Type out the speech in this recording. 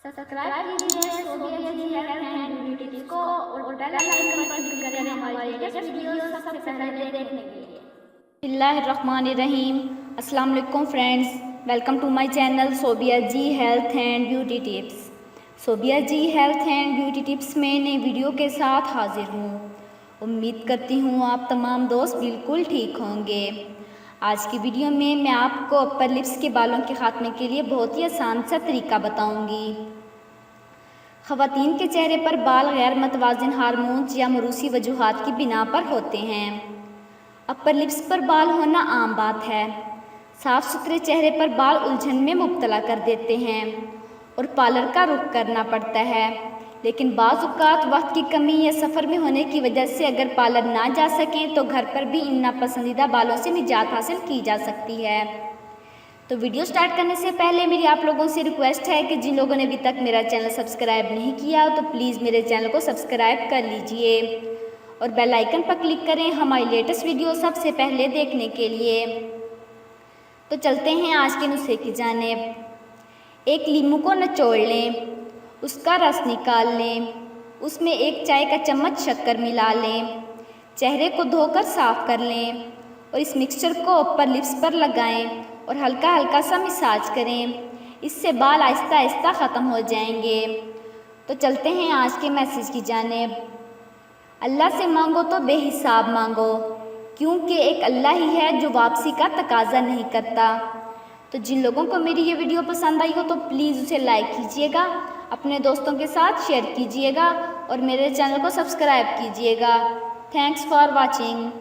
Subscribe कीजिए Sobia ji health and beauty tips को और बेल आइकन पर क्लिक करें हमारी लेटेस्ट वीडियो सबसे पहले देखने के लिए। बिस्मिल्लाहिर्रहमानिर्रहीम। अस्सलाम वालेकुम friends, welcome to my channel Sobia ji health and beauty tips. Sobia ji health and beauty tips में नई वीडियो के साथ हाजिर हूँ। उम्मीद करती हूँ आप तमाम दोस्त बिल्कुल ठीक होंगे। आज की वीडियो में मैं आपको अपर लिप्स के बालों के खात्मे के लिए बहुत ही आसान सा तरीका बताऊंगी। ख़वातीन के चेहरे पर बाल गैर मतवाज़िन हार्मोन्स या मरूसी वजूहात की बिना पर होते हैं। अपर लिप्स पर बाल होना आम बात है। साफ़ सुथरे चेहरे पर बाल उलझन में मुब्तला कर देते हैं और पार्लर का रुख करना पड़ता है। लेकिन बाज़ औक़ात वक्त की कमी या सफ़र में होने की वजह से अगर पार्लर ना जा सकें तो घर पर भी इन नापसंदीदा बालों से निजात हासिल की जा सकती है। तो वीडियो स्टार्ट करने से पहले मेरी आप लोगों से रिक्वेस्ट है कि जिन लोगों ने अभी तक मेरा चैनल सब्सक्राइब नहीं किया तो प्लीज़ मेरे चैनल को सब्सक्राइब कर लीजिए और बेल आइकन पर क्लिक करें हमारी लेटेस्ट वीडियो सबसे पहले देखने के लिए। तो चलते हैं आज के नुस्खे की जानिब। एक लीमू को निचोड़ लें, उसका रस निकाल लें, उसमें एक चाय का चम्मच शक्कर मिला लें, चेहरे को धोकर साफ़ कर लें और इस मिक्सचर को अपर लिप्स पर लगाएं और हल्का हल्का सा मसाज करें। इससे बाल आहिस्ता आहिस्ता ख़त्म हो जाएंगे। तो चलते हैं आज के मैसेज की जानिब। अल्लाह से मांगो तो बेहिसाब मांगो, क्योंकि एक अल्लाह ही है जो वापसी का तकाजा नहीं करता। तो जिन लोगों को मेरी ये वीडियो पसंद आई हो तो प्लीज़ उसे लाइक कीजिएगा, अपने दोस्तों के साथ शेयर कीजिएगा और मेरे चैनल को सब्सक्राइब कीजिएगा। Thanks for watching.